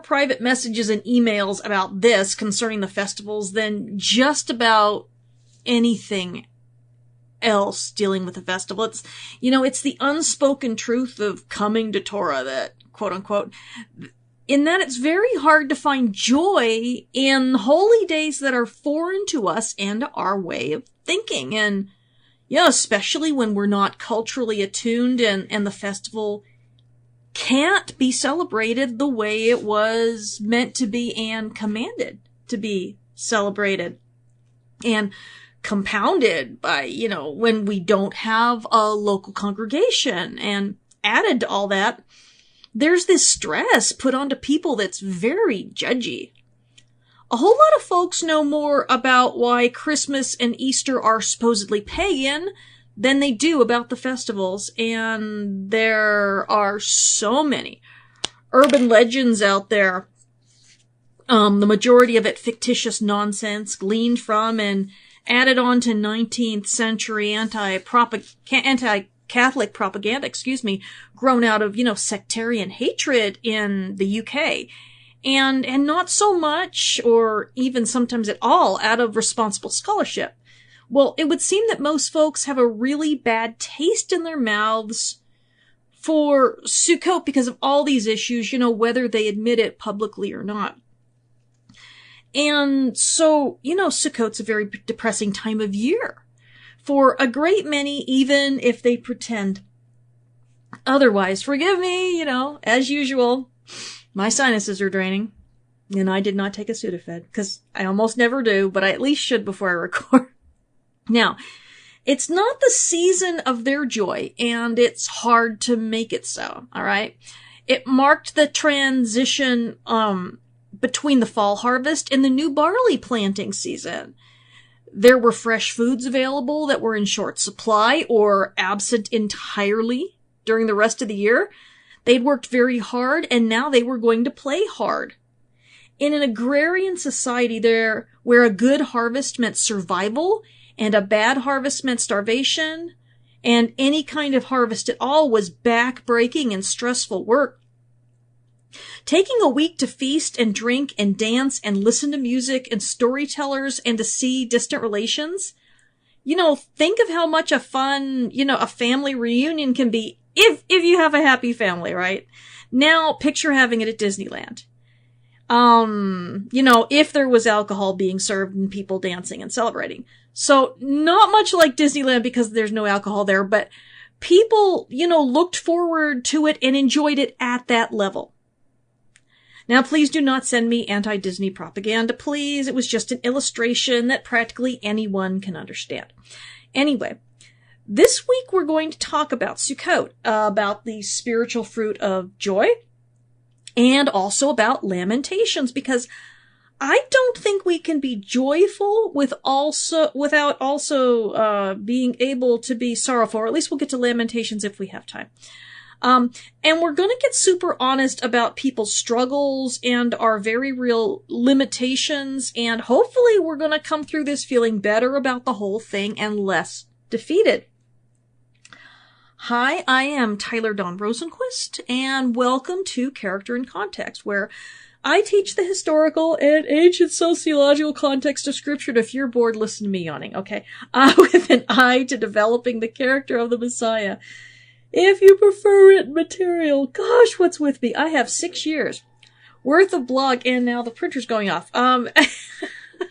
private messages and emails about this concerning the festivals than just about anything else dealing with the festival. It's, it's the unspoken truth of coming to Torah that, quote unquote, in that it's very hard to find joy in holy days that are foreign to us and our way of thinking. And, especially when we're not culturally attuned and the festival can't be celebrated the way it was meant to be and commanded to be celebrated. And compounded by, when we don't have a local congregation. And added to all that, there's this stress put onto people that's very judgy. A whole lot of folks know more about why Christmas and Easter are supposedly pagan than they do about the festivals. And there are so many urban legends out there. The majority of it fictitious nonsense gleaned from and added on to 19th century anti-Catholic propaganda, grown out of, sectarian hatred in the UK. And not so much, or even sometimes at all, out of responsible scholarship. Well, it would seem that most folks have a really bad taste in their mouths for Sukkot because of all these issues, whether they admit it publicly or not. And so, Sukkot's a very depressing time of year for a great many, even if they pretend otherwise. Forgive me, as usual, my sinuses are draining, and I did not take a Sudafed, because I almost never do, but I at least should before I record. Now, it's not the season of their joy, and it's hard to make it so, alright? It marked the transition, between the fall harvest and the new barley planting season. There were fresh foods available that were in short supply or absent entirely during the rest of the year. They'd worked very hard, and now they were going to play hard. In an agrarian society there, where a good harvest meant survival and a bad harvest meant starvation, and any kind of harvest at all was back-breaking and stressful work, taking a week to feast and drink and dance and listen to music and storytellers and to see distant relations. Think of how much a fun, a family reunion can be if you have a happy family, right? Now, picture having it at Disneyland. If there was alcohol being served and people dancing and celebrating. So, not much like Disneyland because there's no alcohol there, but people, looked forward to it and enjoyed it at that level. Now, please do not send me anti-Disney propaganda, please. It was just an illustration that practically anyone can understand. Anyway, this week we're going to talk about Sukkot, about the spiritual fruit of joy, and also about lamentations, because I don't think we can be joyful without also being able to be sorrowful, or at least we'll get to lamentations if we have time. And we're going to get super honest about people's struggles and our very real limitations, and hopefully we're going to come through this feeling better about the whole thing and less defeated. Hi, I am Tyler Dawn Rosenquist, and welcome to Character in Context, where I teach the historical and ancient sociological context of Scripture. And if you're bored, listen to me yawning, okay? With an eye to developing the character of the Messiah. If you prefer written material, gosh, what's with me? I have 6 years worth of blog, and now the printer's going off. I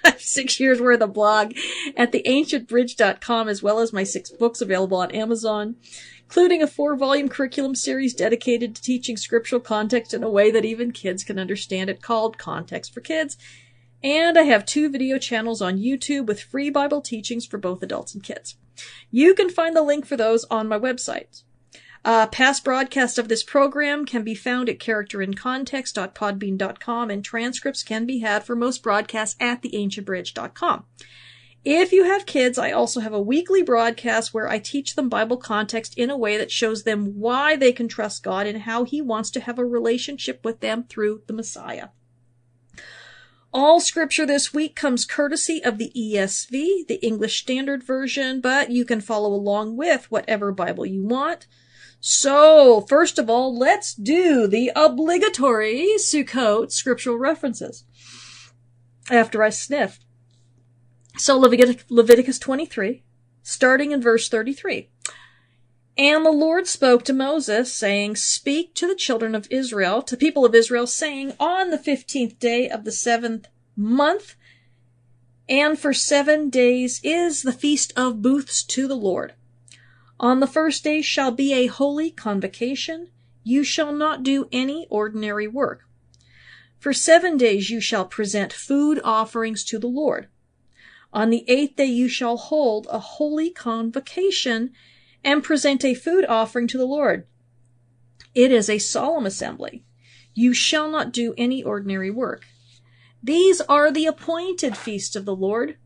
have 6 years worth of blog at theancientbridge.com, as well as my 6 books available on Amazon, including a 4-volume curriculum series dedicated to teaching scriptural context in a way that even kids can understand it, called Context for Kids. And I have 2 video channels on YouTube with free Bible teachings for both adults and kids. You can find the link for those on my website. Past broadcasts of this program can be found at characterincontext.podbean.com, and transcripts can be had for most broadcasts at theancientbridge.com. If you have kids, I also have a weekly broadcast where I teach them Bible context in a way that shows them why they can trust God and how He wants to have a relationship with them through the Messiah. All scripture this week comes courtesy of the ESV, the English Standard Version, but you can follow along with whatever Bible you want. So, first of all, let's do the obligatory Sukkot scriptural references. After I sniff. So, Leviticus 23, starting in verse 33. And the Lord spoke to Moses, saying, Speak to the children of Israel, to people of Israel, saying, On the 15th day of the 7th month, and for 7 days is the feast of booths to the Lord. On the first day shall be a holy convocation. You shall not do any ordinary work. For 7 days you shall present food offerings to the Lord. On the 8th day you shall hold a holy convocation and present a food offering to the Lord. It is a solemn assembly. You shall not do any ordinary work. These are the appointed feasts of the Lord,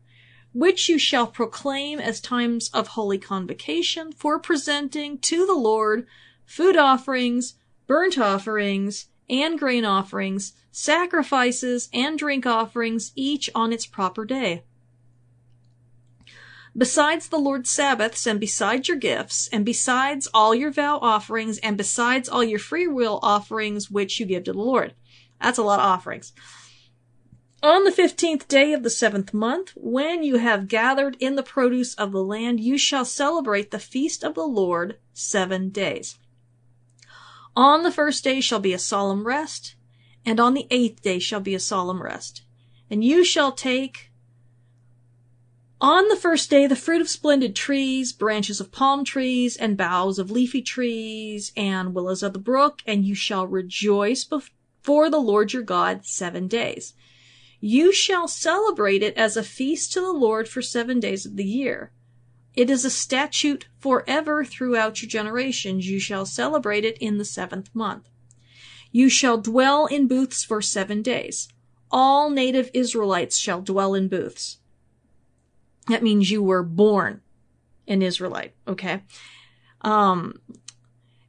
which you shall proclaim as times of holy convocation for presenting to the Lord food offerings, burnt offerings, and grain offerings, sacrifices and drink offerings, each on its proper day. Besides the Lord's Sabbaths, and besides your gifts, and besides all your vow offerings, and besides all your free will offerings which you give to the Lord. That's a lot of offerings. On the 15th day of the 7th month, when you have gathered in the produce of the land, you shall celebrate the feast of the Lord 7 days. On the first day shall be a solemn rest, and on the 8th day shall be a solemn rest. And you shall take on the first day the fruit of splendid trees, branches of palm trees, and boughs of leafy trees, and willows of the brook, and you shall rejoice before the Lord your God 7 days. You shall celebrate it as a feast to the Lord for 7 days of the year. It is a statute forever throughout your generations. You shall celebrate it in the 7th month. You shall dwell in booths for 7 days. All native Israelites shall dwell in booths. That means you were born an Israelite, okay?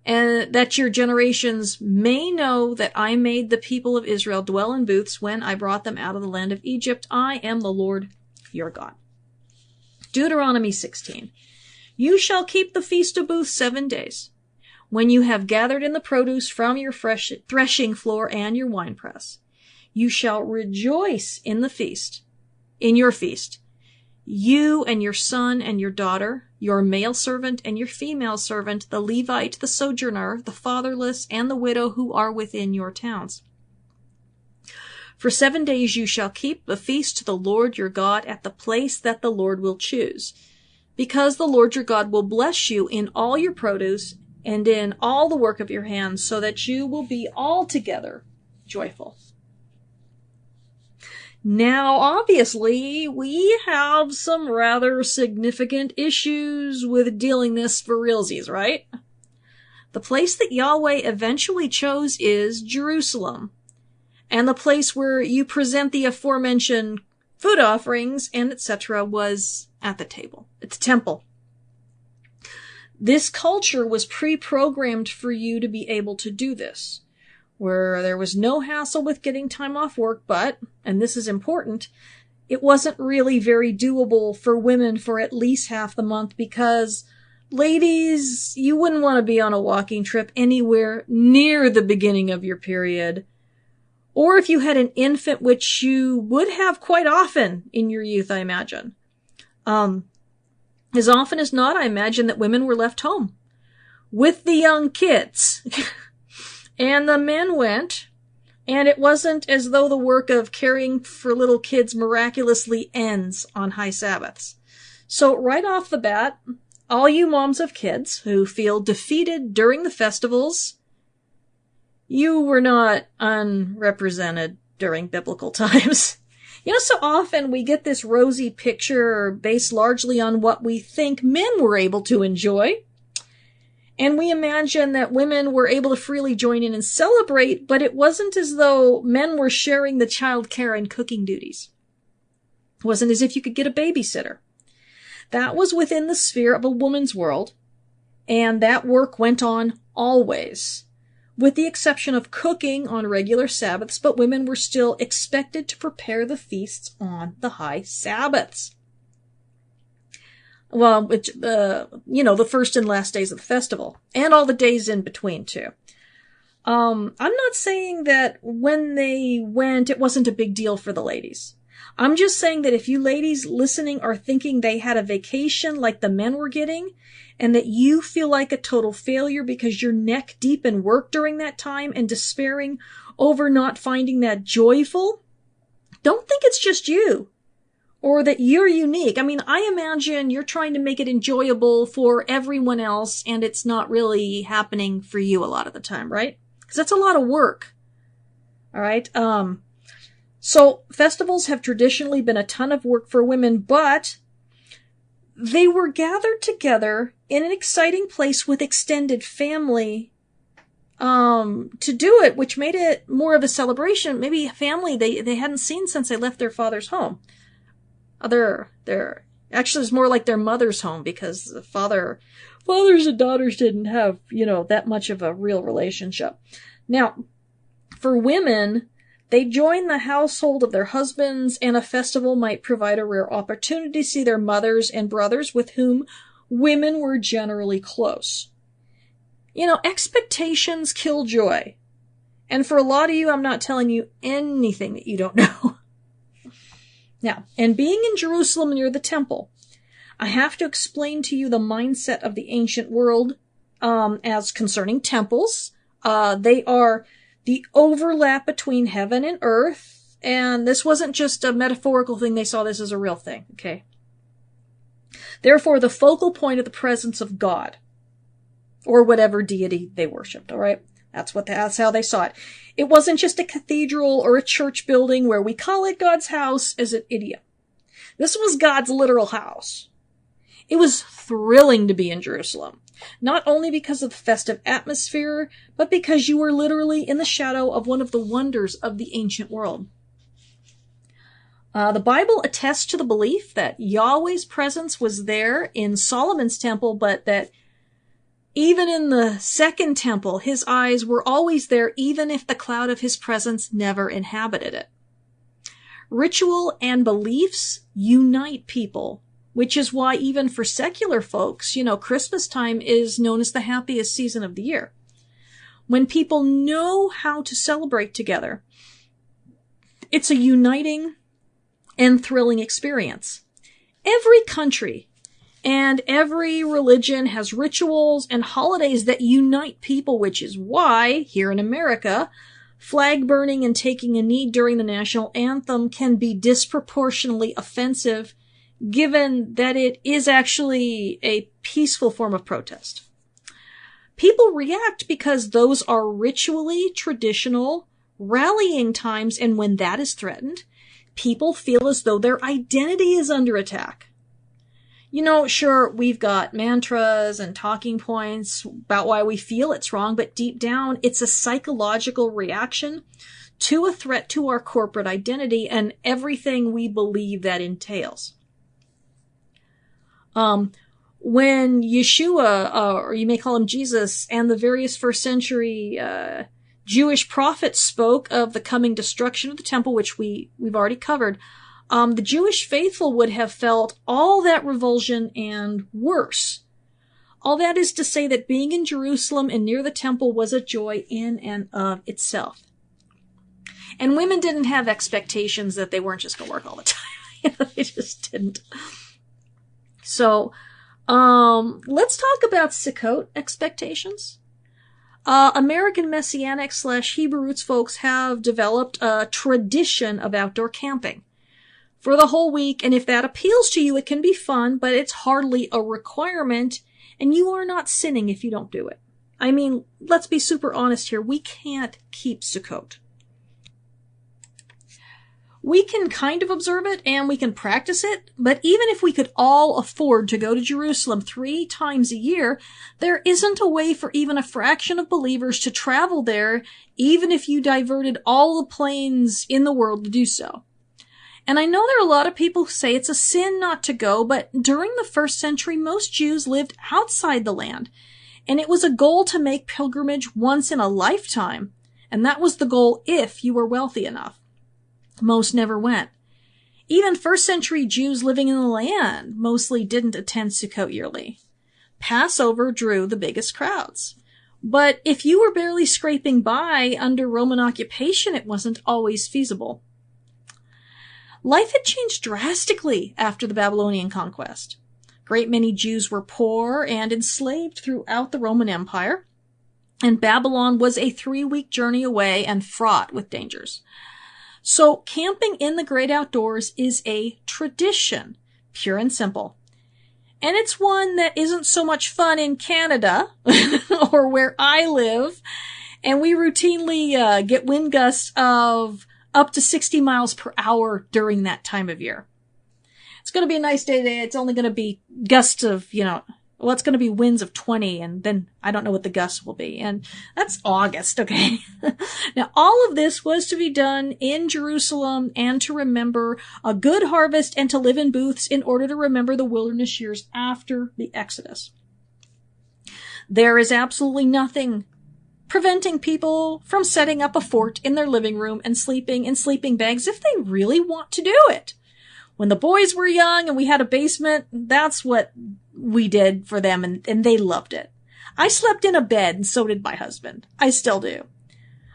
And that your generations may know that I made the people of Israel dwell in booths when I brought them out of the land of Egypt. I am the Lord your God. Deuteronomy 16. You shall keep the feast of booths 7 days, when you have gathered in the produce from your threshing floor and your winepress. You shall rejoice in the feast, in your feast, you and your son and your daughter, your male servant and your female servant, the Levite, the sojourner, the fatherless, and the widow who are within your towns. For 7 days you shall keep the feast to the Lord your God at the place that the Lord will choose, because the Lord your God will bless you in all your produce and in all the work of your hands, so that you will be altogether joyful. Now, obviously, we have some rather significant issues with dealing this for realsies, right? The place that Yahweh eventually chose is Jerusalem, and the place where you present the aforementioned food offerings and etc. was at the table. It's a temple. This culture was pre-programmed for you to be able to do this, where there was no hassle with getting time off work, but, and this is important, it wasn't really very doable for women for at least half the month because, ladies, you wouldn't want to be on a walking trip anywhere near the beginning of your period. Or if you had an infant, which you would have quite often in your youth, I imagine. As often as not, I imagine that women were left home with the young kids. And the men went, and it wasn't as though the work of caring for little kids miraculously ends on high Sabbaths. So right off the bat, all you moms of kids who feel defeated during the festivals, you were not unrepresented during biblical times. You know, so often we get this rosy picture based largely on what we think men were able to enjoy. And we imagine that women were able to freely join in and celebrate, but it wasn't as though men were sharing the child care and cooking duties. It wasn't as if you could get a babysitter. That was within the sphere of a woman's world, and that work went on always, with the exception of cooking on regular Sabbaths, but women were still expected to prepare the feasts on the high Sabbaths. Well, which, the first and last days of the festival. And all the days in between, too. I'm not saying that when they went, it wasn't a big deal for the ladies. I'm just saying that if you ladies listening are thinking they had a vacation like the men were getting, and that you feel like a total failure because you're neck deep in work during that time and despairing over not finding that joyful, don't think it's just you. Or that you're unique. I mean, I imagine you're trying to make it enjoyable for everyone else, and it's not really happening for you a lot of the time, right? Because that's a lot of work. All right? So festivals have traditionally been a ton of work for women, but they were gathered together in an exciting place with extended family to do it, which made it more of a celebration. Maybe family they hadn't seen since they left their father's home. Actually, it's more like their mother's home, because the fathers and daughters didn't have, that much of a real relationship. Now, for women, they join the household of their husbands, and a festival might provide a rare opportunity to see their mothers and brothers with whom women were generally close. Expectations kill joy. And for a lot of you, I'm not telling you anything that you don't know. Now, and being in Jerusalem near the temple, I have to explain to you the mindset of the ancient world as concerning temples. They are the overlap between heaven and earth, and this wasn't just a metaphorical thing. They saw this as a real thing, okay? Therefore, the focal point of the presence of God, or whatever deity they worshipped, all right? That's how they saw it. It wasn't just a cathedral or a church building where we call it God's house as an idiom. This was God's literal house. It was thrilling to be in Jerusalem, not only because of the festive atmosphere, but because you were literally in the shadow of one of the wonders of the ancient world. The Bible attests to the belief that Yahweh's presence was there in Solomon's temple, but that even in the second temple, his eyes were always there, even if the cloud of his presence never inhabited it. Ritual and beliefs unite people, which is why even for secular folks, Christmas time is known as the happiest season of the year. When people know how to celebrate together, it's a uniting and thrilling experience. Every country and every religion has rituals and holidays that unite people, which is why, here in America, flag burning and taking a knee during the national anthem can be disproportionately offensive, given that it is actually a peaceful form of protest. People react because those are ritually traditional rallying times, and when that is threatened, people feel as though their identity is under attack. Sure, we've got mantras and talking points about why we feel it's wrong, but deep down, it's a psychological reaction to a threat to our corporate identity and everything we believe that entails. When Yeshua, or you may call him Jesus, and the various first century Jewish prophets spoke of the coming destruction of the temple, which we've already covered, the Jewish faithful would have felt all that revulsion and worse. All that is to say that being in Jerusalem and near the temple was a joy in and of itself. And women didn't have expectations that they weren't just going to work all the time. They just didn't. So, let's talk about Sukkot expectations. American Messianic / Hebrew roots folks have developed a tradition of outdoor camping for the whole week, and if that appeals to you, it can be fun, but it's hardly a requirement, and you are not sinning if you don't do it. I mean, let's be super honest here. We can't keep Sukkot. We can kind of observe it, and we can practice it, but even if we could all afford to go to Jerusalem 3 times a year, there isn't a way for even a fraction of believers to travel there, even if you diverted all the planes in the world to do so. And I know there are a lot of people who say it's a sin not to go, but during the first century, most Jews lived outside the land, and it was a goal to make pilgrimage once in a lifetime, and that was the goal if you were wealthy enough. Most never went. Even first century Jews living in the land mostly didn't attend Sukkot yearly. Passover drew the biggest crowds. But if you were barely scraping by under Roman occupation, it wasn't always feasible. Life had changed drastically after the Babylonian conquest. A great many Jews were poor and enslaved throughout the Roman Empire, and Babylon was a 3-week journey away and fraught with dangers. So camping in the great outdoors is a tradition, pure and simple. And it's one that isn't so much fun in Canada or where I live, and we routinely get wind gusts of up to 60 miles per hour during that time of year. It's going to be a nice day today. It's only going to be gusts of, it's going to be winds of 20, and then I don't know what the gusts will be. And that's August, okay? Now, all of this was to be done in Jerusalem and to remember a good harvest and to live in booths in order to remember the wilderness years after the Exodus. There is absolutely nothing preventing people from setting up a fort in their living room and sleeping in sleeping bags if they really want to do it. When the boys were young and we had a basement, that's what we did for them, and they loved it. I slept in a bed, and so did my husband. I still do.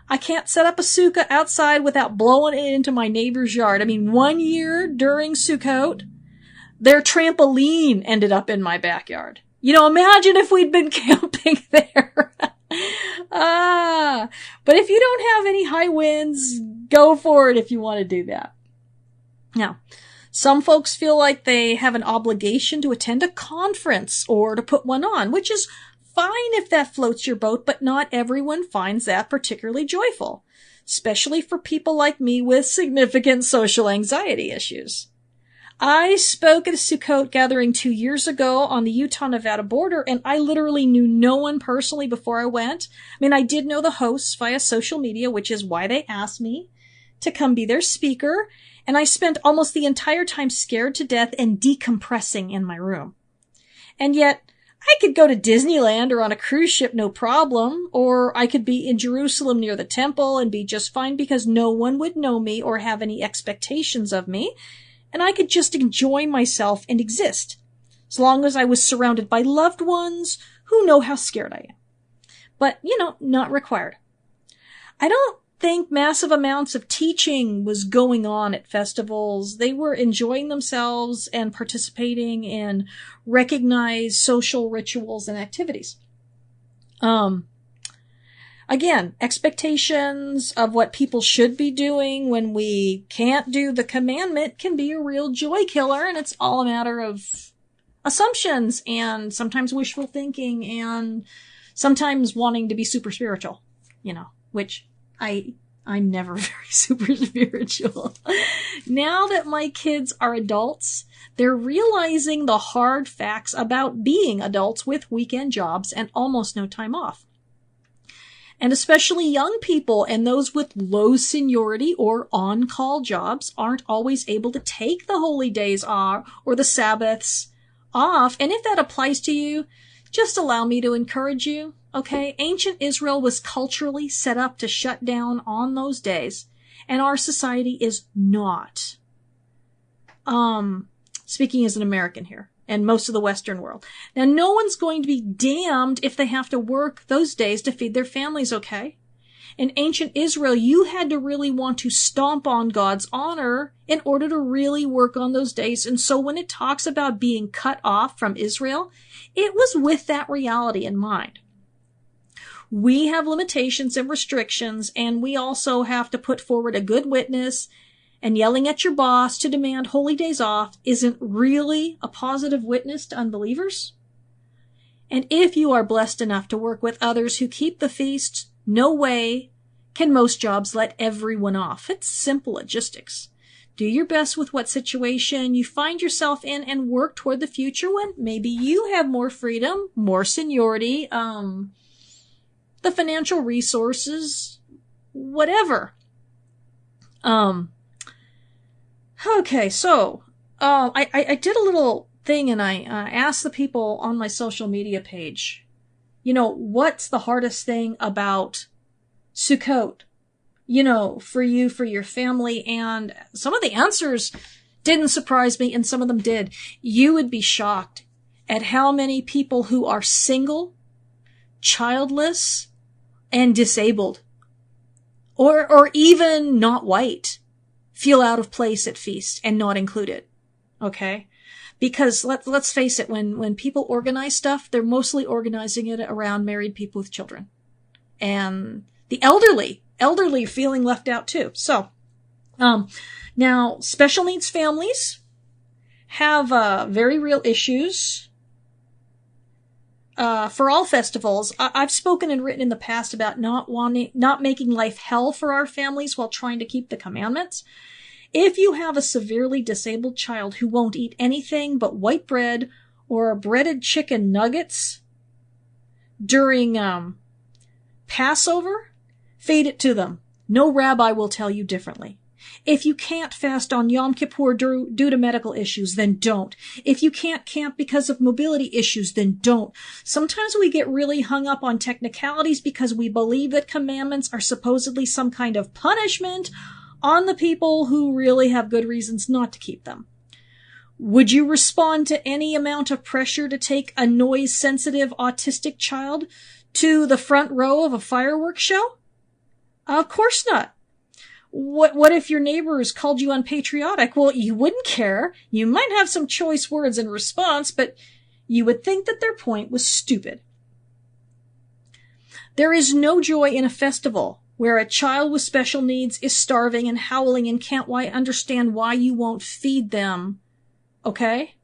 I can't set up a sukkah outside without blowing it into my neighbor's yard. I mean, one year during Sukkot, their trampoline ended up in my backyard. Imagine if we'd been camping there. But if you don't have any high winds, go for it if you want to do that. Now, some folks feel like they have an obligation to attend a conference or to put one on, which is fine if that floats your boat, but not everyone finds that particularly joyful, especially for people like me with significant social anxiety issues. I spoke at a Sukkot gathering 2 years ago on the Utah-Nevada border, and I literally knew no one personally before I went. I mean, I did know the hosts via social media, which is why they asked me to come be their speaker, and I spent almost the entire time scared to death and decompressing in my room. And yet, I could go to Disneyland or on a cruise ship no problem, or I could be in Jerusalem near the temple and be just fine because no one would know me or have any expectations of me, and I could just enjoy myself and exist, as long as I was surrounded by loved ones who know how scared I am. But, not required. I don't think massive amounts of teaching was going on at festivals. They were enjoying themselves and participating in recognized social rituals and activities. Again, expectations of what people should be doing when we can't do the commandment can be a real joy killer, and it's all a matter of assumptions and sometimes wishful thinking and sometimes wanting to be super spiritual, which I'm never very super spiritual. Now that my kids are adults, they're realizing the hard facts about being adults with weekend jobs and almost no time off. And especially young people and those with low seniority or on-call jobs aren't always able to take the holy days off or the Sabbaths off. And if that applies to you, just allow me to encourage you. Okay, ancient Israel was culturally set up to shut down on those days, and our society is not. Speaking as an American here, and most of the Western world. Now, no one's going to be damned if they have to work those days to feed their families, okay? In ancient Israel, you had to really want to stomp on God's honor in order to really work on those days. And so when it talks about being cut off from Israel, it was with that reality in mind. We have limitations and restrictions, and we also have to put forward a good witness, and yelling at your boss to demand holy days off isn't really a positive witness to unbelievers. And if you are blessed enough to work with others who keep the feast, no way can most jobs let everyone off. It's simple logistics. Do your best with what situation you find yourself in and work toward the future when maybe you have more freedom, more seniority, the financial resources, whatever. Okay, so I did a little thing, and I asked the people on my social media page, what's the hardest thing about Sukkot, for you, for your family, and some of the answers Didn't surprise me, and some of them did. You would be shocked at how many people who are single, childless, and disabled, or even not white, feel out of place at feast and not included. Okay? Because let's face it, when people organize stuff, they're mostly organizing it around married people with children. And the elderly feeling left out too. So, now special needs families have, very real issues. For all festivals, I've spoken and written in the past about not making life hell for our families while trying to keep the commandments. If you have a severely disabled child who won't eat anything but white bread or breaded chicken nuggets during, Passover, feed it to them. No rabbi will tell you differently. If you can't fast on Yom Kippur due to medical issues, then don't. If you can't camp because of mobility issues, then don't. Sometimes we get really hung up on technicalities because we believe that commandments are supposedly some kind of punishment on the people who really have good reasons not to keep them. Would you respond to any amount of pressure to take a noise-sensitive autistic child to the front row of a fireworks show? Of course not. What if your neighbors called you unpatriotic? Well, you wouldn't care. You might have some choice words in response, but you would think that their point was stupid. There is no joy in a festival where a child with special needs is starving and howling and can't understand why you won't feed them. Okay?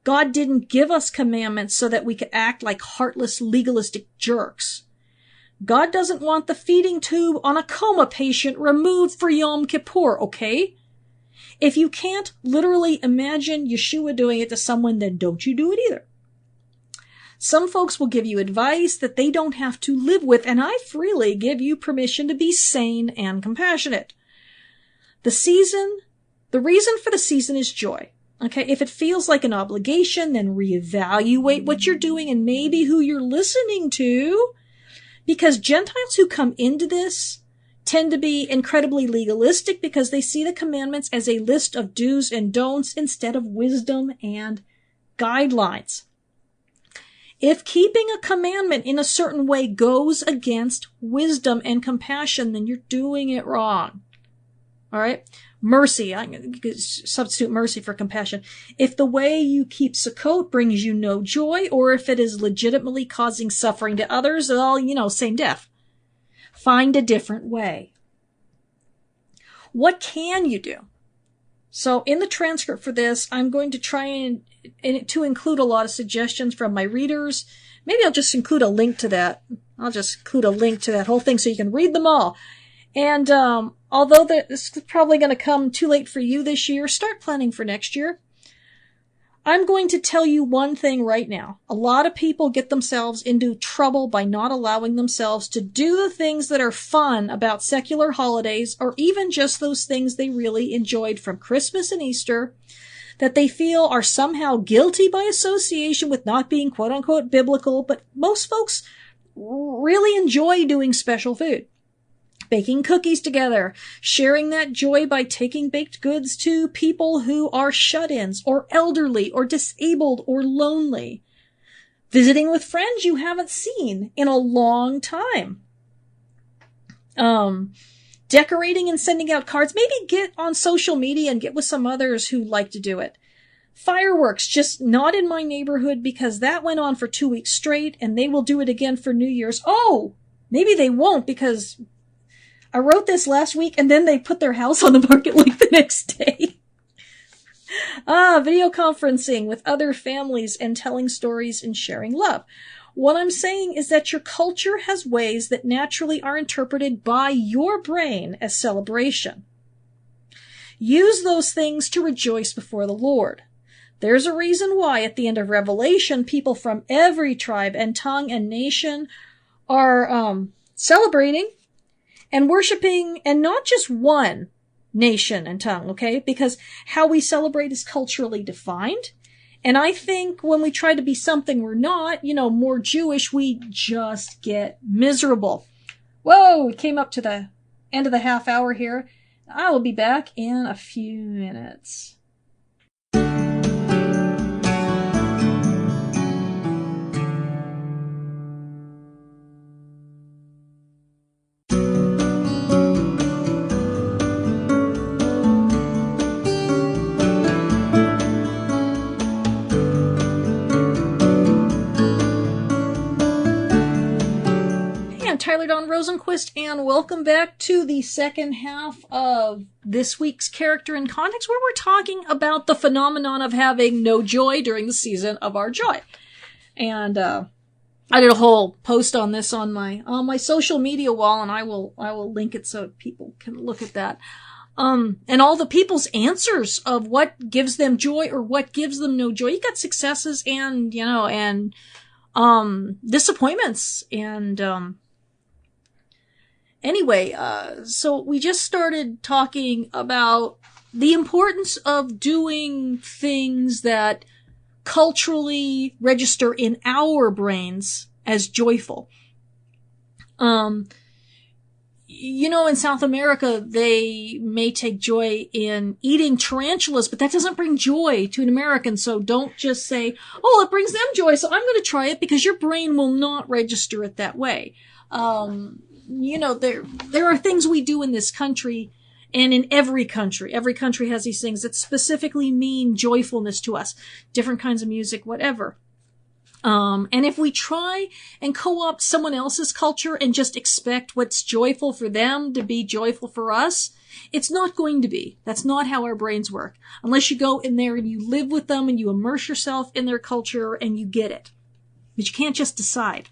God didn't give us commandments so that we could act like heartless, legalistic jerks. God doesn't want the feeding tube on a coma patient removed for Yom Kippur, okay? If you can't literally imagine Yeshua doing it to someone, then don't you do it either. Some folks will give you advice that they don't have to live with, and I freely give you permission to be sane and compassionate. The reason for the season is joy. Okay, if it feels like an obligation, then reevaluate what you're doing and maybe who you're listening to. Because Gentiles who come into this tend to be incredibly legalistic because they see the commandments as a list of do's and don'ts instead of wisdom and guidelines. If keeping a commandment in a certain way goes against wisdom and compassion, then you're doing it wrong. All right? Mercy. I'm going to substitute mercy for compassion. If the way you keep Sukkot brings you no joy, or if it is legitimately causing suffering to others, well, same diff. Find a different way. What can you do? So in the transcript for this, I'm going to try and to include a lot of suggestions from my readers. Maybe I'll just include a link to that. I'll just include a link to that whole thing so you can read them all. And although this is probably going to come too late for you this year, start planning for next year. I'm going to tell you one thing right now. A lot of people get themselves into trouble by not allowing themselves to do the things that are fun about secular holidays, or even just those things they really enjoyed from Christmas and Easter, that they feel are somehow guilty by association with not being quote-unquote biblical, but most folks really enjoy doing special food. Baking cookies together, sharing that joy by taking baked goods to people who are shut-ins, or elderly, or disabled, or lonely. Visiting with friends you haven't seen in a long time. Decorating and sending out cards. Maybe get on social media and get with some others who like to do it. Fireworks, just not in my neighborhood because that went on for 2 weeks straight, and they will do it again for New Year's. Oh, maybe they won't because I wrote this last week and then they put their house on the market like the next day. Video conferencing with other families and telling stories and sharing love. What I'm saying is that your culture has ways that naturally are interpreted by your brain as celebration. Use those things to rejoice before the Lord. There's a reason why at the end of Revelation, people from every tribe and tongue and nation are celebrating and worshiping, and not just one nation and tongue, okay? Because how we celebrate is culturally defined. And I think when we try to be something we're not, more Jewish, we just get miserable. Whoa, we came up to the end of the half hour here. I will be back in a few minutes. Tyler Dawn Rosenquist, and welcome back to the second half of this week's Character in Context, where we're talking about the phenomenon of having no joy during the season of our joy. And I did a whole post on this on my social media wall, and I will link it so people can look at that. And all the people's answers of what gives them joy or what gives them no joy. You got successes and, disappointments. And, anyway, so we just started talking about the importance of doing things that culturally register in our brains as joyful. In South America, they may take joy in eating tarantulas, but that doesn't bring joy to an American. So don't just say, oh, it brings them joy, so I'm going to try it, because your brain will not register it that way. There are things we do in this country and in every country. Every country has these things that specifically mean joyfulness to us. Different kinds of music, whatever. And if we try and co-opt someone else's culture and just expect what's joyful for them to be joyful for us, it's not going to be. That's not how our brains work. Unless you go in there and you live with them and you immerse yourself in their culture and you get it. But you can't just decide.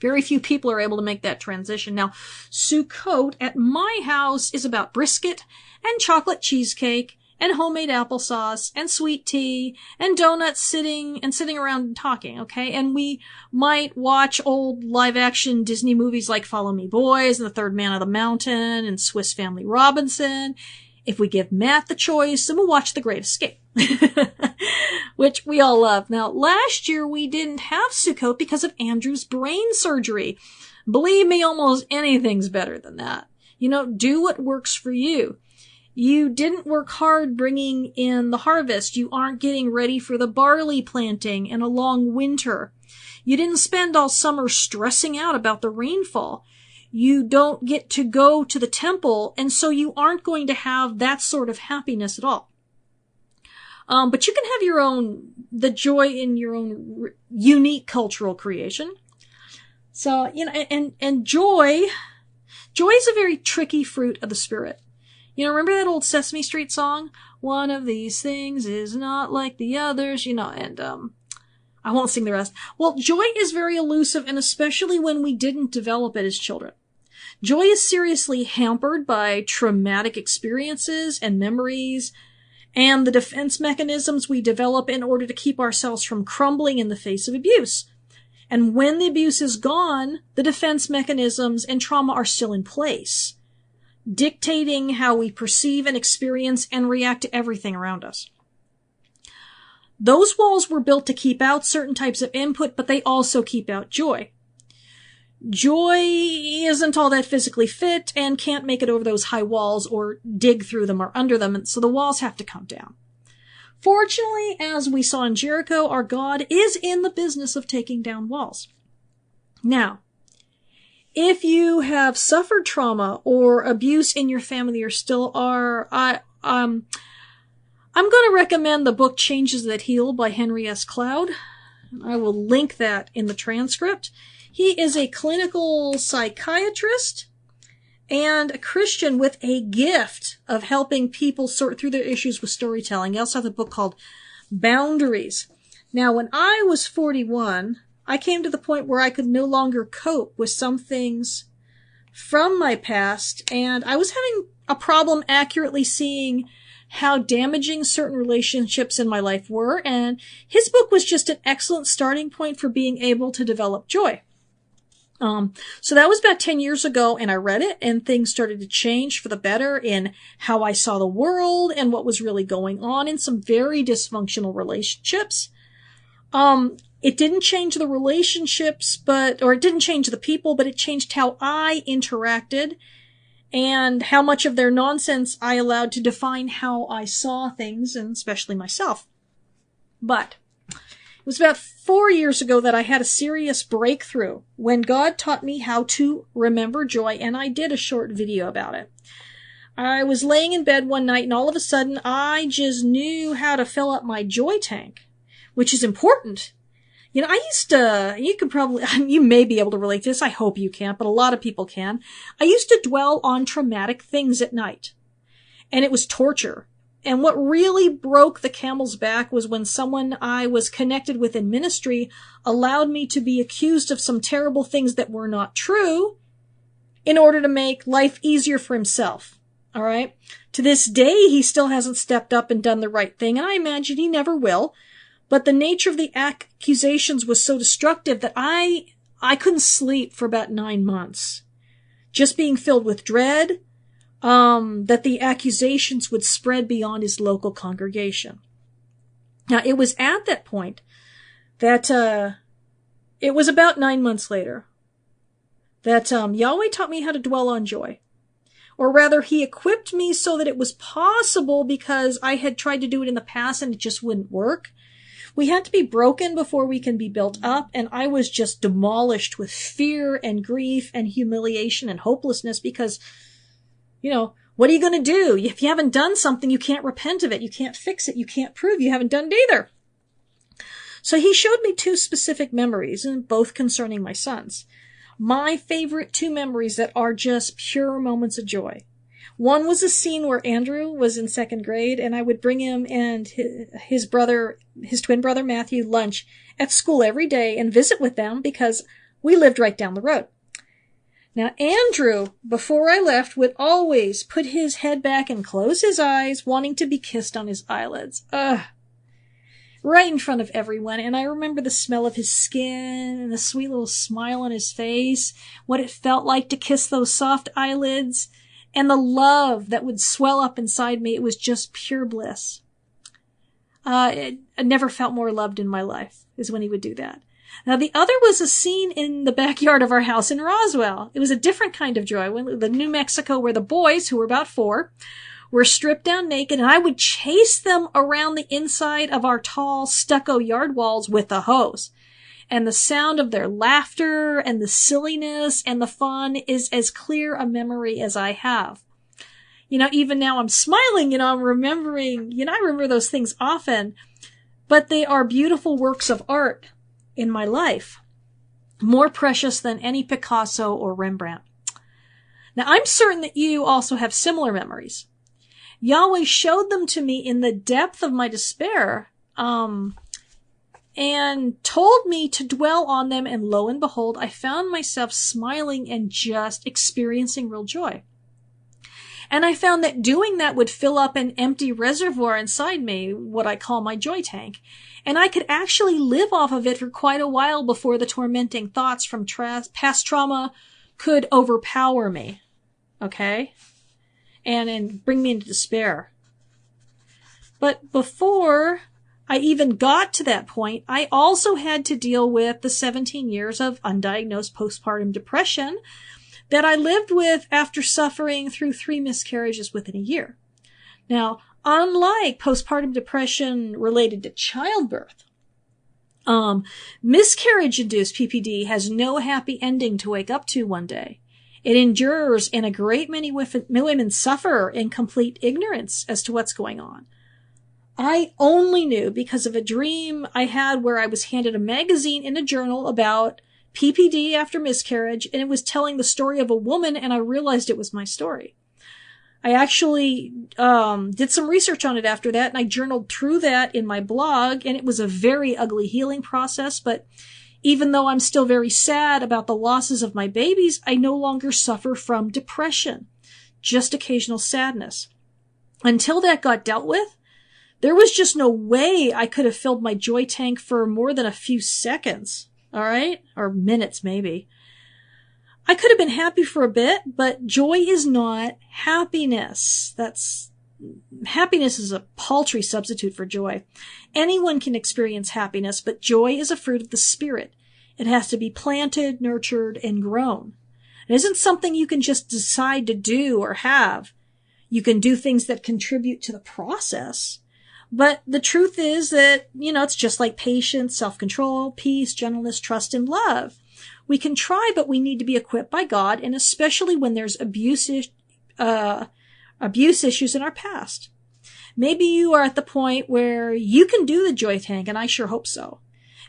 Very few people are able to make that transition. Now, Sukkot at my house is about brisket and chocolate cheesecake and homemade applesauce, and sweet tea, and donuts sitting around and talking, okay? And we might watch old live-action Disney movies like Follow Me Boys, and The Third Man of the Mountain, and Swiss Family Robinson. If we give Matt the choice, then we'll watch The Great Escape, which we all love. Now, last year we didn't have Sukkot because of Andrew's brain surgery. Believe me, almost anything's better than that. Do what works for you. You didn't work hard bringing in the harvest. You aren't getting ready for the barley planting and a long winter. You didn't spend all summer stressing out about the rainfall. You don't get to go to the temple, and so you aren't going to have that sort of happiness at all. But you can have the joy in your own unique cultural creation. So, and joy is a very tricky fruit of the spirit. Remember that old Sesame Street song? One of these things is not like the others, and, I won't sing the rest. Well, joy is very elusive, and especially when we didn't develop it as children. Joy is seriously hampered by traumatic experiences and memories, and the defense mechanisms we develop in order to keep ourselves from crumbling in the face of abuse. And when the abuse is gone, the defense mechanisms and trauma are still in place, dictating how we perceive and experience and react to everything around us. Those walls were built to keep out certain types of input, but they also keep out joy. Joy isn't all that physically fit and can't make it over those high walls or dig through them or under them, and so the walls have to come down. Fortunately, as we saw in Jericho, our God is in the business of taking down walls. Now, if you have suffered trauma or abuse in your family or still are, I'm going to recommend the book Changes That Heal by Henry S. Cloud. I will link that in the transcript. He is a clinical psychiatrist and a Christian with a gift of helping people sort through their issues with storytelling. He also has a book called Boundaries. Now, when I was 41, I came to the point where I could no longer cope with some things from my past, and I was having a problem accurately seeing how damaging certain relationships in my life were, and his book was just an excellent starting point for being able to develop joy. So that was about 10 years ago, and I read it, and things started to change for the better in how I saw the world and what was really going on in some very dysfunctional relationships. It didn't change the relationships, or it didn't change the people, but it changed how I interacted and how much of their nonsense I allowed to define how I saw things, and especially myself. But it was about 4 years ago that I had a serious breakthrough when God taught me how to remember joy, and I did a short video about it. I was laying in bed one night, and all of a sudden, I just knew how to fill up my joy tank, which is important. I used to, you may be able to relate to this. I hope you can't, but a lot of people can. I used to dwell on traumatic things at night. And it was torture. And what really broke the camel's back was when someone I was connected with in ministry allowed me to be accused of some terrible things that were not true in order to make life easier for himself. All right. To this day, he still hasn't stepped up and done the right thing, and I imagine he never will. But the nature of the accusations was so destructive that I couldn't sleep for about 9 months. Just being filled with dread, that the accusations would spread beyond his local congregation. Now, it was at that point that, it was about 9 months later that, Yahweh taught me how to dwell on joy. Or rather, he equipped me so that it was possible because I had tried to do it in the past and it just wouldn't work. We had to be broken before we can be built up, and I was just demolished with fear and grief and humiliation and hopelessness because, what are you going to do? If you haven't done something, you can't repent of it. You can't fix it. You can't prove you haven't done it either. So he showed me 2 specific memories, and both concerning my sons. My favorite 2 memories that are just pure moments of joy. One was a scene where Andrew was in 2nd grade, and I would bring him and his twin brother Matthew, lunch at school every day and visit with them because we lived right down the road. Now, Andrew, before I left, would always put his head back and close his eyes, wanting to be kissed on his eyelids. Right in front of everyone, and I remember the smell of his skin and the sweet little smile on his face, what it felt like to kiss those soft eyelids, and the love that would swell up inside me. It was just pure bliss. I never felt more loved in my life, is when he would do that. Now, the other was a scene in the backyard of our house in Roswell. It was a different kind of joy. When the New Mexico, where the boys, who were about 4, were stripped down naked, and I would chase them around the inside of our tall stucco yard walls with a hose. And the sound of their laughter and the silliness and the fun is as clear a memory as I have. Even now I'm smiling, I'm remembering, I remember those things often, but they are beautiful works of art in my life, more precious than any Picasso or Rembrandt. Now, I'm certain that you also have similar memories. Yahweh showed them to me in the depth of my despair, and told me to dwell on them, and lo and behold, I found myself smiling and just experiencing real joy. And I found that doing that would fill up an empty reservoir inside me, what I call my joy tank, and I could actually live off of it for quite a while before the tormenting thoughts from past trauma could overpower me, okay? And bring me into despair. But before I even got to that point, I also had to deal with the 17 years of undiagnosed postpartum depression that I lived with after suffering through 3 miscarriages within a year. Now, unlike postpartum depression related to childbirth, miscarriage-induced PPD has no happy ending to wake up to one day. It endures, and a great many women suffer in complete ignorance as to what's going on. I only knew because of a dream I had where I was handed a magazine in a journal about PPD after miscarriage, and it was telling the story of a woman, and I realized it was my story. I actually did some research on it after that, and I journaled through that in my blog, and it was a very ugly healing process, but even though I'm still very sad about the losses of my babies, I no longer suffer from depression, just occasional sadness. Until that got dealt with, there was just no way I could have filled my joy tank for more than a few seconds, all right? Or minutes, maybe. I could have been happy for a bit, but joy is not happiness. Happiness is a paltry substitute for joy. Anyone can experience happiness, but joy is a fruit of the Spirit. It has to be planted, nurtured, and grown. It isn't something you can just decide to do or have. You can do things that contribute to the process. But the truth is that, it's just like patience, self-control, peace, gentleness, trust, and love. We can try, but we need to be equipped by God, and especially when there's abuse issues in our past. Maybe you are at the point where you can do the joy tank, and I sure hope so.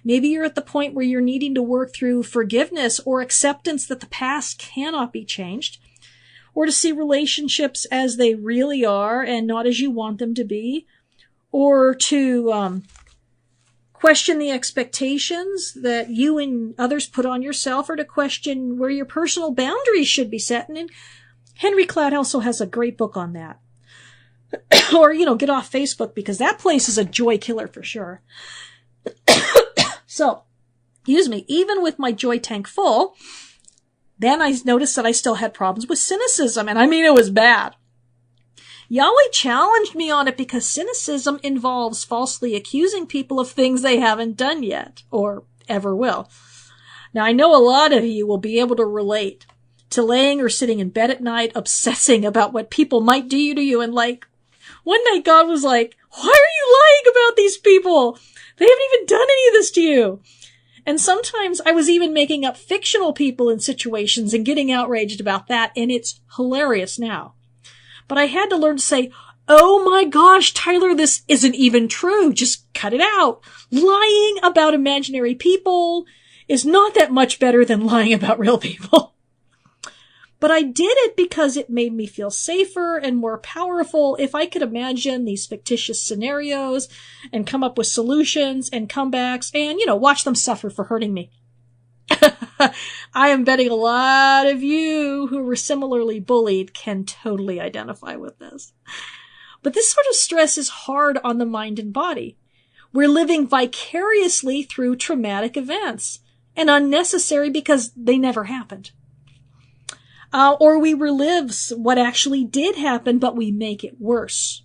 Maybe you're at the point where you're needing to work through forgiveness or acceptance that the past cannot be changed, or to see relationships as they really are and not as you want them to be, or to question the expectations that you and others put on yourself, or to question where your personal boundaries should be set. And Henry Cloud also has a great book on that. Or, get off Facebook, because that place is a joy killer for sure. So, even with my joy tank full, then I noticed that I still had problems with cynicism, and it was bad. Yahweh challenged me on it because cynicism involves falsely accusing people of things they haven't done yet, or ever will. Now, I know a lot of you will be able to relate to laying or sitting in bed at night obsessing about what people might do to you, and one night God was like, why are you lying about these people? They haven't even done any of this to you. And sometimes I was even making up fictional people in situations and getting outraged about that, and it's hilarious now. But I had to learn to say, oh my gosh, Tyler, this isn't even true. Just cut it out. Lying about imaginary people is not that much better than lying about real people. But I did it because it made me feel safer and more powerful if I could imagine these fictitious scenarios and come up with solutions and comebacks and, watch them suffer for hurting me. I am betting a lot of you who were similarly bullied can totally identify with this. But this sort of stress is hard on the mind and body. We're living vicariously through traumatic events, and unnecessary because they never happened. Or we relive what actually did happen, but we make it worse.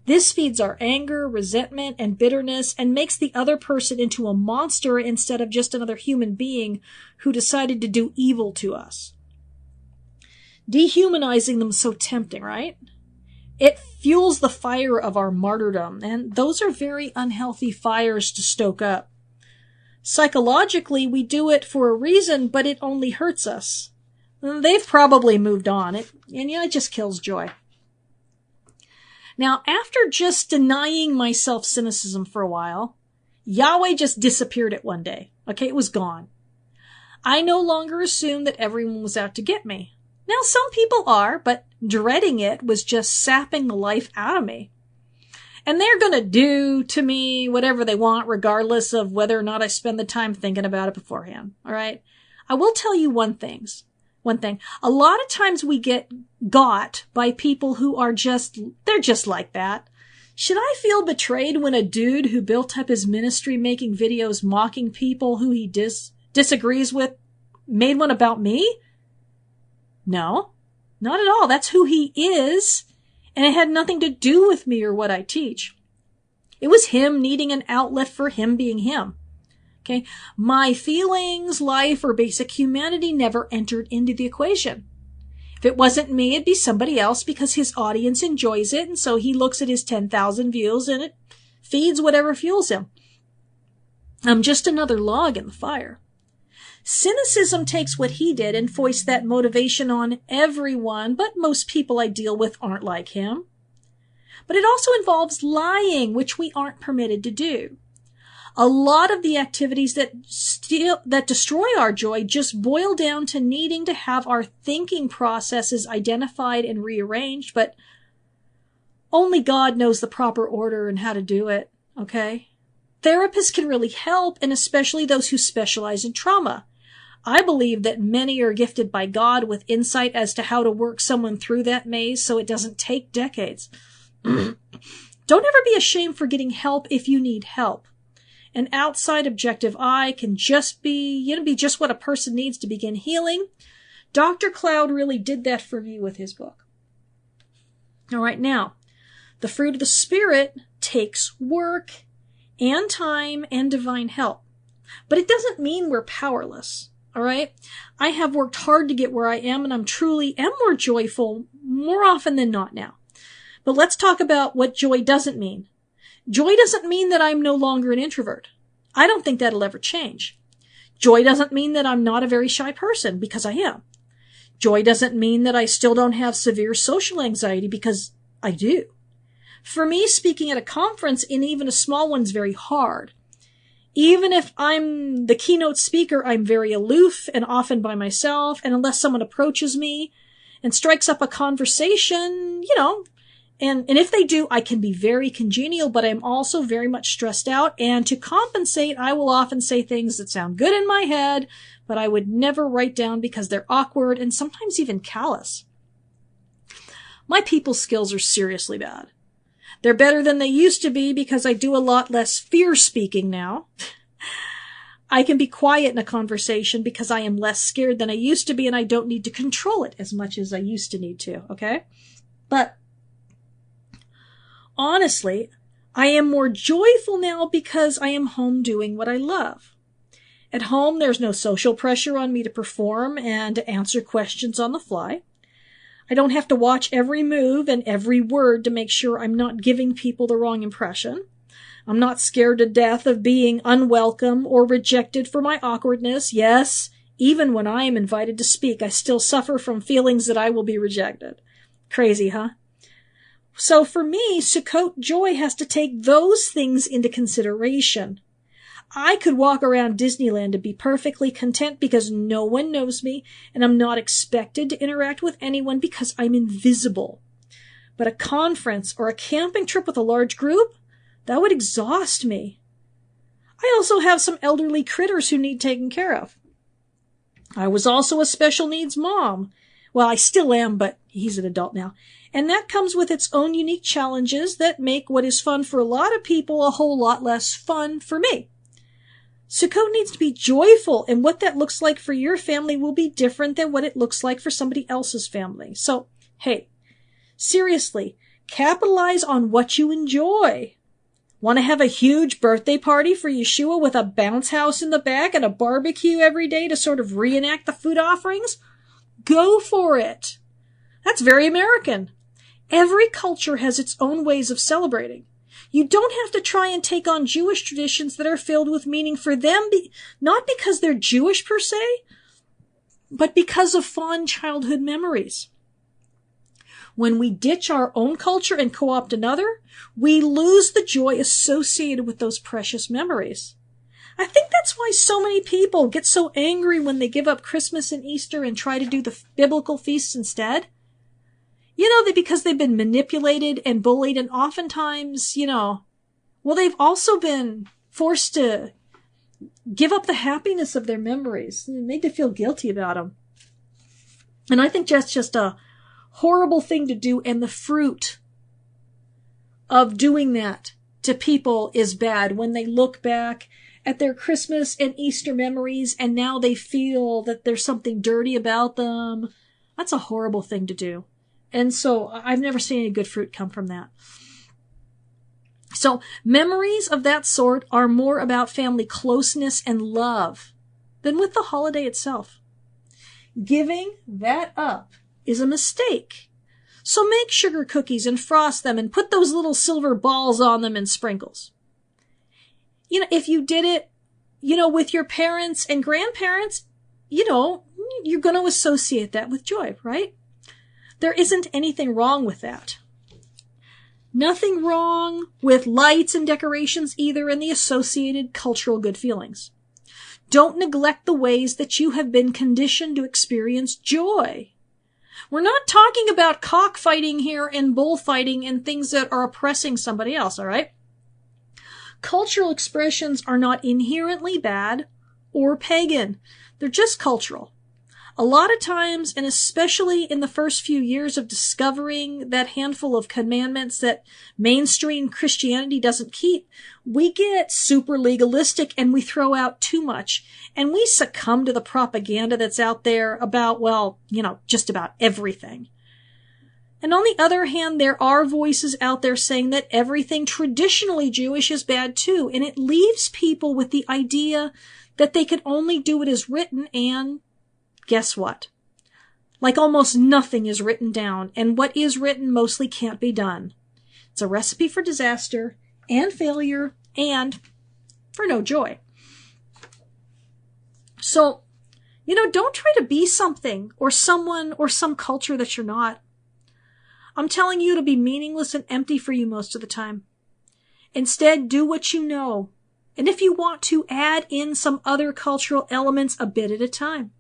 This feeds our anger, resentment, and bitterness, and makes the other person into a monster instead of just another human being who decided to do evil to us. Dehumanizing them is so tempting, right? It fuels the fire of our martyrdom, and those are very unhealthy fires to stoke up. Psychologically, we do it for a reason, but it only hurts us. They've probably moved on, and it just kills joy. Now, after just denying myself cynicism for a while, Yahweh just disappeared it one day. Okay, it was gone. I no longer assumed that everyone was out to get me. Now, some people are, but dreading it was just sapping the life out of me. And they're going to do to me whatever they want, regardless of whether or not I spend the time thinking about it beforehand. All right? I will tell you one thing. A lot of times we get got by people who are they're just like that. Should I feel betrayed when a dude who built up his ministry making videos mocking people who he disagrees with made one about me? No, not at all. That's who he is, and it had nothing to do with me or what I teach. It was him needing an outlet for him being him. Okay, my feelings, life, or basic humanity never entered into the equation. If it wasn't me, it'd be somebody else because his audience enjoys it, and so he looks at his 10,000 views and it feeds whatever fuels him. I'm just another log in the fire. Cynicism takes what he did and foists that motivation on everyone, but most people I deal with aren't like him. But it also involves lying, which we aren't permitted to do. A lot of the activities that destroy our joy just boil down to needing to have our thinking processes identified and rearranged, but only God knows the proper order and how to do it, okay? Therapists can really help, and especially those who specialize in trauma. I believe that many are gifted by God with insight as to how to work someone through that maze so it doesn't take decades. Don't ever be ashamed for getting help if you need help. An outside objective eye can just be just what a person needs to begin healing. Dr. Cloud really did that for me with his book. All right, now, the fruit of the Spirit takes work and time and divine help. But it doesn't mean we're powerless, all right? I have worked hard to get where I am, and I'm truly more joyful more often than not now. But let's talk about what joy doesn't mean. Joy doesn't mean that I'm no longer an introvert. I don't think that'll ever change. Joy doesn't mean that I'm not a very shy person, because I am. Joy doesn't mean that I still don't have severe social anxiety, because I do. For me, speaking at a conference, and even a small one, is very hard. Even if I'm the keynote speaker, I'm very aloof and often by myself. And unless someone approaches me and strikes up a conversation, and if they do, I can be very congenial, but I'm also very much stressed out. And to compensate, I will often say things that sound good in my head, but I would never write down because they're awkward and sometimes even callous. My people skills are seriously bad. They're better than they used to be because I do a lot less fear speaking now. I can be quiet in a conversation because I am less scared than I used to be, and I don't need to control it as much as I used to need to, okay? But honestly, I am more joyful now because I am home doing what I love. At home, there's no social pressure on me to perform and to answer questions on the fly. I don't have to watch every move and every word to make sure I'm not giving people the wrong impression. I'm not scared to death of being unwelcome or rejected for my awkwardness. Yes, even when I am invited to speak, I still suffer from feelings that I will be rejected. Crazy, huh? So for me, Sukkot joy has to take those things into consideration. I could walk around Disneyland and be perfectly content because no one knows me and I'm not expected to interact with anyone because I'm invisible. But a conference or a camping trip with a large group, that would exhaust me. I also have some elderly critters who need taken care of. I was also a special needs mom. Well, I still am, but he's an adult now. And that comes with its own unique challenges that make what is fun for a lot of people a whole lot less fun for me. Sukkot needs to be joyful, and what that looks like for your family will be different than what it looks like for somebody else's family. So, hey, seriously, capitalize on what you enjoy. Want to have a huge birthday party for Yeshua with a bounce house in the back and a barbecue every day to sort of reenact the food offerings? Go for it. That's very American. Every culture has its own ways of celebrating. You don't have to try and take on Jewish traditions that are filled with meaning for them, not because they're Jewish per se, but because of fond childhood memories. When we ditch our own culture and co-opt another, we lose the joy associated with those precious memories. I think that's why so many people get so angry when they give up Christmas and Easter and try to do the biblical feasts instead. Because they've been manipulated and bullied, and oftentimes, they've also been forced to give up the happiness of their memories and made to feel guilty about them. And I think that's just a horrible thing to do, and the fruit of doing that to people is bad when they look back at their Christmas and Easter memories and now they feel that there's something dirty about them. That's a horrible thing to do. And so I've never seen any good fruit come from that. So memories of that sort are more about family closeness and love than with the holiday itself. Giving that up is a mistake. So make sugar cookies and frost them and put those little silver balls on them and sprinkles. If you did it, with your parents and grandparents, you're going to associate that with joy, right? There isn't anything wrong with that. Nothing wrong with lights and decorations either, and the associated cultural good feelings. Don't neglect the ways that you have been conditioned to experience joy. We're not talking about cockfighting here and bullfighting and things that are oppressing somebody else, all right? Cultural expressions are not inherently bad or pagan. They're just cultural. A lot of times, and especially in the first few years of discovering that handful of commandments that mainstream Christianity doesn't keep, we get super legalistic and we throw out too much. And we succumb to the propaganda that's out there about, just about everything. And on the other hand, there are voices out there saying that everything traditionally Jewish is bad too. And it leaves people with the idea that they can only do what is written, and guess what? Like almost nothing is written down, and what is written mostly can't be done. It's a recipe for disaster and failure and for no joy. So, don't try to be something or someone or some culture that you're not. I'm telling you, it'll be meaningless and empty for you most of the time. Instead, do what you know And if you want to, add in some other cultural elements a bit at a time.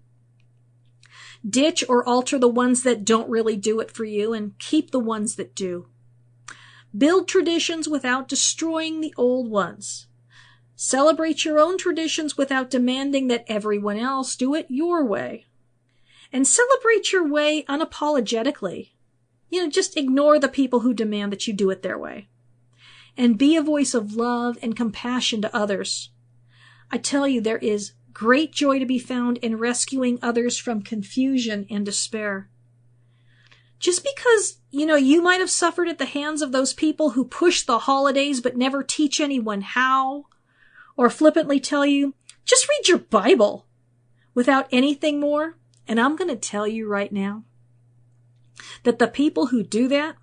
Ditch or alter the ones that don't really do it for you and keep the ones that do. Build traditions without destroying the old ones. Celebrate your own traditions without demanding that everyone else do it your way. And celebrate your way unapologetically. Just ignore the people who demand that you do it their way. And be a voice of love and compassion to others. I tell you, there is great joy to be found in rescuing others from confusion and despair. Just because, you might have suffered at the hands of those people who push the holidays but never teach anyone how, or flippantly tell you, just read your Bible, without anything more. And I'm going to tell you right now that the people who do that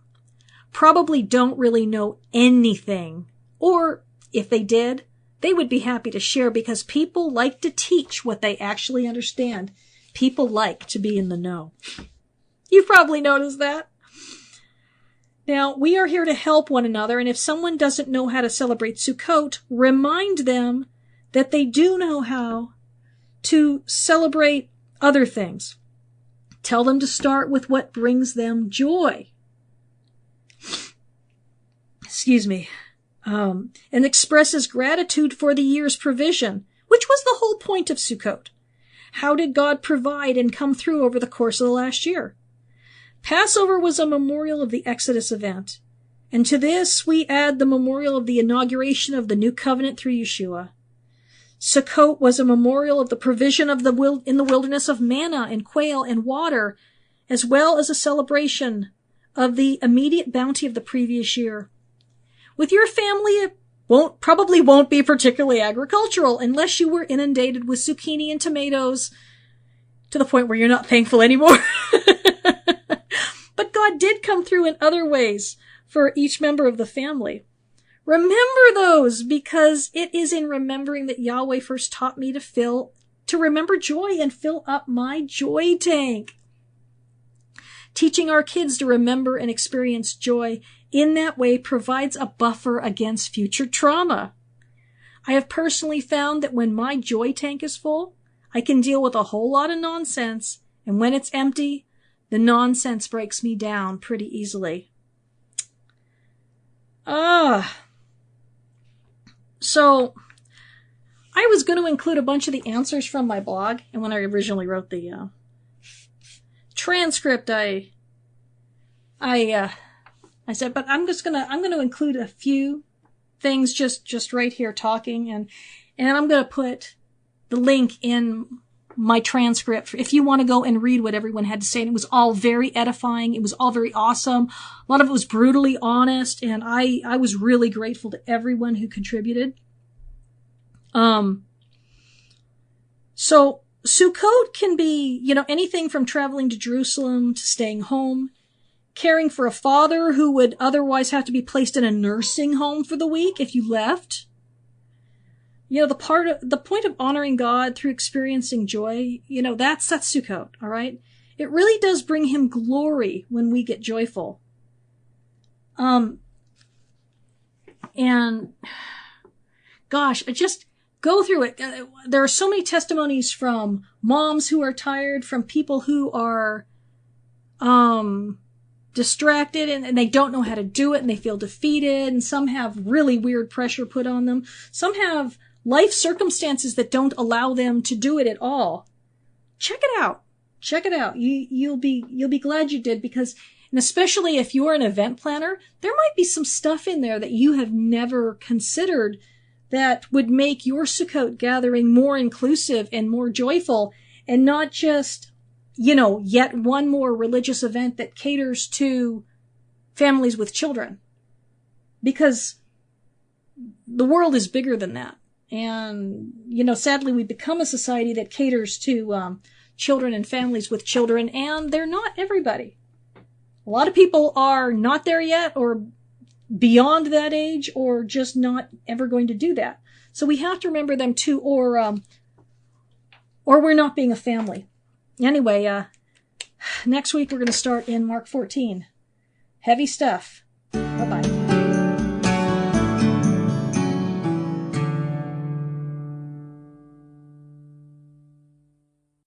probably don't really know anything. Or if they did, they would be happy to share, because people like to teach what they actually understand. People like to be in the know. You've probably noticed that. Now, we are here to help one another, and if someone doesn't know how to celebrate Sukkot, remind them that they do know how to celebrate other things. Tell them to start with what brings them joy. Excuse me. And expresses gratitude for the year's provision, which was the whole point of Sukkot. How did God provide and come through over the course of the last year? Passover was a memorial of the Exodus event, and to this we add the memorial of the inauguration of the new covenant through Yeshua. Sukkot was a memorial of the provision of in the wilderness of manna and quail and water, as well as a celebration of the immediate bounty of the previous year. With your family, it probably won't be particularly agricultural unless you were inundated with zucchini and tomatoes to the point where you're not thankful anymore. But God did come through in other ways for each member of the family. Remember those, because it is in remembering that Yahweh first taught me to remember joy and fill up my joy tank. Teaching our kids to remember and experience joy in that way provides a buffer against future trauma. I have personally found that when my joy tank is full, I can deal with a whole lot of nonsense, and when it's empty, the nonsense breaks me down pretty easily. So I was going to include a bunch of the answers from my blog, and when I originally wrote the transcript, I said, but I'm going to include a few things just right here talking, and I'm going to put the link in my transcript if you want to go and read what everyone had to say. And it was all very edifying. It was all very awesome. A lot of it was brutally honest, and I was really grateful to everyone who contributed. So Sukkot can be, anything from traveling to Jerusalem to staying home, caring for a father who would otherwise have to be placed in a nursing home for the week if you left. The point of honoring God through experiencing joy, that's Sukkot, all right? It really does bring him glory when we get joyful. And gosh, just go through it. There are so many testimonies from moms who are tired, from people who are, distracted and they don't know how to do it and they feel defeated, and some have really weird pressure put on them. Some have life circumstances that don't allow them to do it at all. Check it out. Check it out. You'll be glad you did, because, and especially if you're an event planner, there might be some stuff in there that you have never considered that would make your Sukkot gathering more inclusive and more joyful, and not just, yet one more religious event that caters to families with children. Because the world is bigger than that. And, sadly, we've become a society that caters to children and families with children, and they're not everybody. A lot of people are not there yet, or beyond that age, or just not ever going to do that. So we have to remember them too, or we're not being a family. Anyway, next week we're going to start in Mark 14. Heavy stuff. Bye-bye.